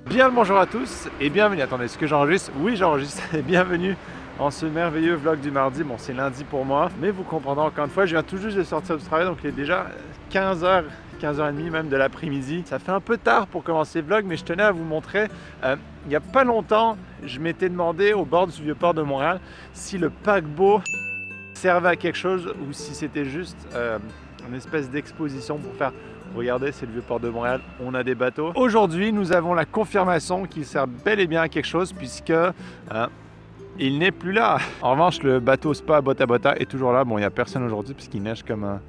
Bien le bonjour à tous et bienvenue. Attendez, est-ce que j'enregistre? Oui, j'enregistre. Bienvenue en ce merveilleux vlog du mardi. Bon, c'est lundi pour moi, mais vous comprendrez encore une fois, je viens tout juste de sortir du travail, donc il est déjà 15h, 15h30 même de l'après-midi. Ça fait un peu tard pour commencer le vlog, mais je tenais à vous montrer. Il n'y a pas longtemps, je m'étais demandé au bord du Vieux-Port de Montréal si le paquebot servait à quelque chose ou si c'était juste une espèce d'exposition pour faire regardez, c'est le Vieux-Port de Montréal, on a des bateaux. Aujourd'hui, nous avons la confirmation qu'il sert bel et bien à quelque chose puisque il n'est plus là. En revanche, le bateau Spa Bota Bota est toujours là. Bon, il n'y a personne aujourd'hui puisqu'il neige comme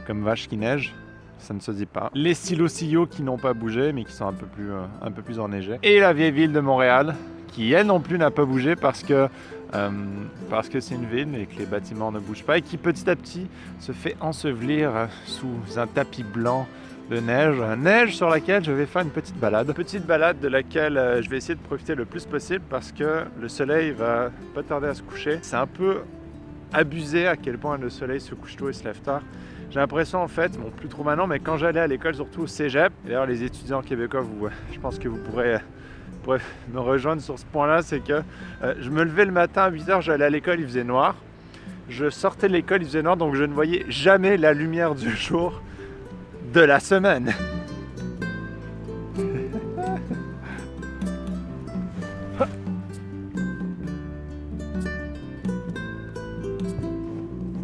vache qui neige. Ça ne se dit pas. Les silos qui n'ont pas bougé mais qui sont un peu plus enneigés. Et la vieille ville de Montréal qui, elle non plus, n'a pas bougé parce que c'est une ville et que les bâtiments ne bougent pas et qui petit à petit se fait ensevelir sous un tapis blanc de neige sur laquelle je vais faire une petite balade de laquelle je vais essayer de profiter le plus possible parce que le soleil va pas tarder à se coucher. C'est un peu abusé à quel point le soleil se couche tôt et se lève tard. J'ai l'impression en fait, bon plus trop maintenant, mais quand j'allais à l'école, surtout au cégep, et d'ailleurs les étudiants québécois, je pense que vous pourrez me rejoindre sur ce point-là, c'est que je me levais le matin à 8h, j'allais à l'école, il faisait noir. Je sortais de l'école, il faisait noir, donc je ne voyais jamais la lumière du jour de la semaine.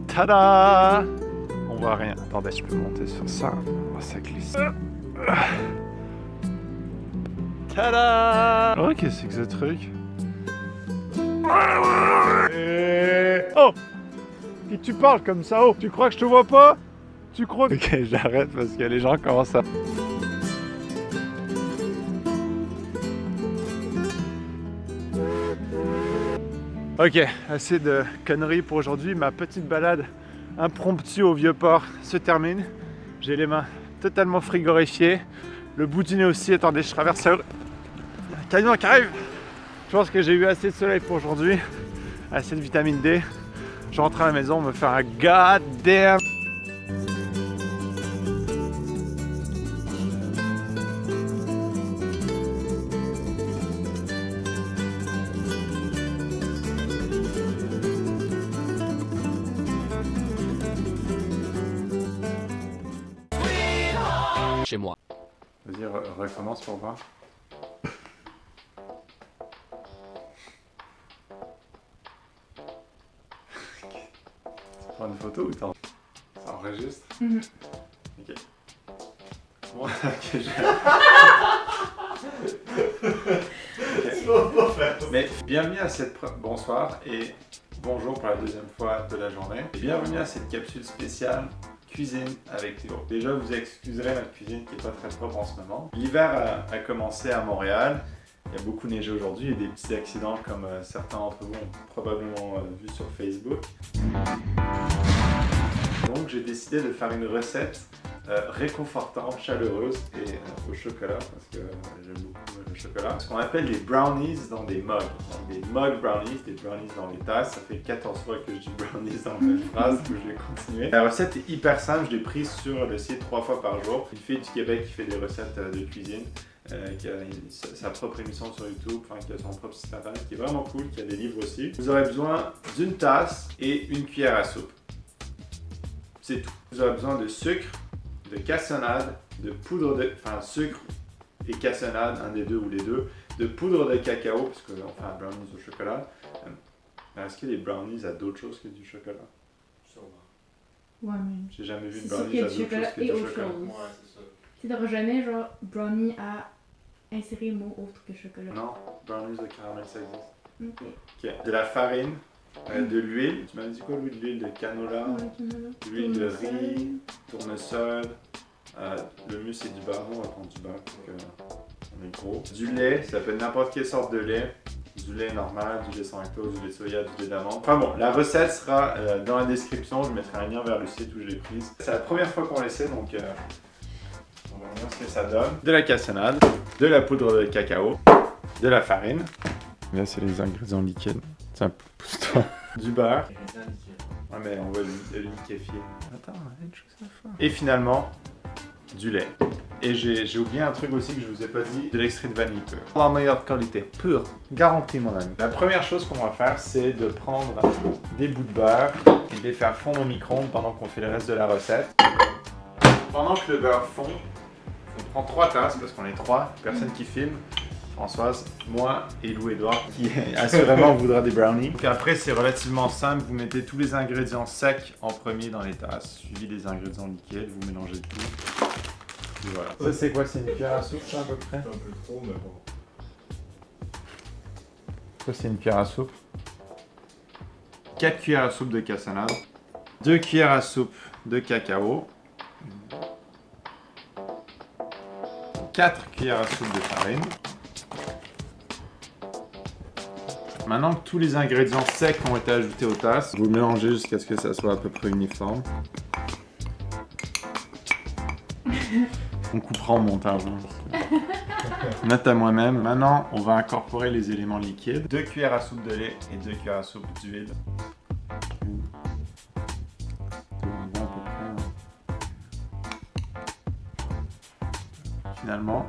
Tada! On voit rien. Attendez, je peux monter sur ça. Oh, ça glisse. Tada! Oh, qu'est-ce que c'est que ce truc? Oh! Et tu parles comme ça, oh! Tu crois que je te vois pas? Tu crois? Ok, j'arrête parce que les gens commencent à... Ok, assez de conneries pour aujourd'hui. Ma petite balade impromptue au Vieux-Port se termine. J'ai les mains totalement frigorifiées. Le bout du nez aussi. Attendez, je traverse la rue. Camion qui arrive. Je pense que j'ai eu assez de soleil pour aujourd'hui. Assez de vitamine D. Je rentre à la maison, me faire un goddamn... Chez moi. Vas-y, recommence pour voir. Tu prends une photo ou t'en... Ça enregistre? Ok. Bon, ok, Mais bienvenue à cette... Bonsoir et bonjour pour la deuxième fois de la journée. Et bienvenue à cette capsule spéciale cuisine avec Théo. Déjà, vous excuserez notre cuisine qui n'est pas très propre en ce moment. L'hiver a commencé à Montréal. Il y a beaucoup neigé aujourd'hui et des petits accidents comme certains d'entre vous ont probablement vu sur Facebook. Donc j'ai décidé de faire une recette réconfortante, chaleureuse et au chocolat parce que j'aime beaucoup le chocolat. Ce qu'on appelle des brownies dans des mugs. Donc des mug brownies, des brownies dans les tasses. Ça fait 14 fois que je dis brownies dans la même phrase, donc je vais continuer. La recette est hyper simple, je l'ai prise sur le site 3 fois par jour. Une fille du Québec qui fait des recettes de cuisine. Qui a sa propre émission sur YouTube, enfin qui a son propre site internet, qui est vraiment cool, qui a des livres aussi. Vous aurez besoin d'une tasse et une cuillère à soupe. C'est tout. Vous aurez besoin de sucre, de cassonade, de poudre de... Enfin, sucre et cassonade, un des deux ou les deux, de poudre de cacao, parce qu'on fait un brownies au chocolat. Est-ce que les brownies a d'autres choses que du chocolat? Sûrement. Ouais, mais... J'ai jamais vu de C'est sûr brownies qu'il y à a d'autres du choses chocolat que et du autre chocolat. chose. Ouais, c'est ça. Tu n'auras jamais, genre, brownie à insérer le mot autre que chocolat. Non, brownies de caramel ça existe. Ok. Ok. De la farine, de l'huile. Tu m'avais dit quoi, l'huile? De l'huile de canola, Ouais, tu me l'as. l'huile de riz, tournesol, le mus et du beurre. Nous on va prendre du beurre parce qu'on est gros. Du lait, ça peut être n'importe quelle sorte de lait. Du lait normal, du lait sans lactose, du lait soya, du lait d'amande. Enfin bon, la recette sera dans la description. Je mettrai un lien vers le site où je l'ai prise. C'est la première fois qu'on l'essaie donc on va voir ce que ça donne. De la cassonade, de la poudre de cacao, de la farine. Là c'est les ingrédients liquides. Tiens, pousse-toi. Du beurre. Ouais mais on va le liquéfier. Attends, il y a une chose à faire. Et finalement, du lait. Et j'ai oublié un truc aussi que je vous ai pas dit, de l'extrait de vanille pur. La meilleure qualité, pur, garantie mon ami. La première chose qu'on va faire, c'est de prendre des bouts de beurre et de les faire fondre au micro-ondes pendant qu'on fait le reste de la recette. Pendant que le beurre fond, on prend 3 tasses parce qu'on est 3 personnes qui filment. Françoise, moi et Louis-Édouard qui assurément voudra des brownies. Donc après c'est relativement simple, vous mettez tous les ingrédients secs en premier dans les tasses, suivi des ingrédients liquides, vous mélangez tout. Et voilà. Ça c'est quoi, c'est une cuillère à soupe ça à peu près? Un peu trop, mais bon. Ça c'est une cuillère à soupe. 4 cuillères à soupe de cassonade. 2 cuillères à soupe de cacao. 4 cuillères à soupe de farine. Maintenant que tous les ingrédients secs ont été ajoutés aux tasses, vous mélangez jusqu'à ce que ça soit à peu près uniforme. On coupera en montage. Hein. Note à moi-même. Maintenant, on va incorporer les éléments liquides. 2 cuillères à soupe de lait et 2 cuillères à soupe d'huile. Finalement,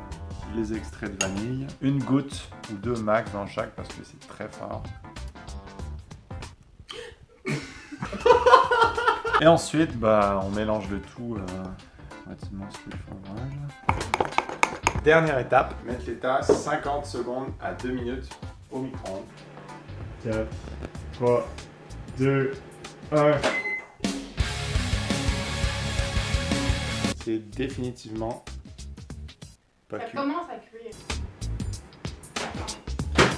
les extraits de vanille. Une goutte ou 2 max dans chaque parce que c'est très fort. Et ensuite, on mélange le tout relativement sous le fromage. Dernière étape, mettre les tasses 50 secondes à 2 minutes au micro-ondes. 4, 3, 2, 1. C'est définitivement pas Ça cuit. commence à cuire.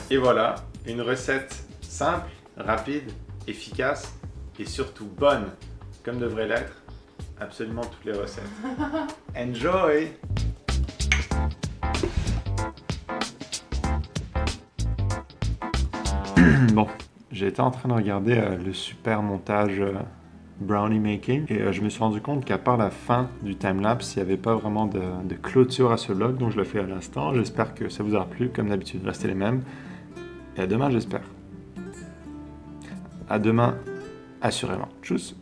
Et voilà, une recette simple, rapide, efficace et surtout bonne, comme devrait l'être absolument toutes les recettes. Enjoy! Bon, j'ai été en train de regarder le super montage brownie making et je me suis rendu compte qu'à part la fin du timelapse, il n'y avait pas vraiment de clôture à ce vlog, donc je le fais à l'instant. J'espère que ça vous aura plu, comme d'habitude, restez les mêmes. Et à demain, j'espère. À demain, assurément. Tchuss!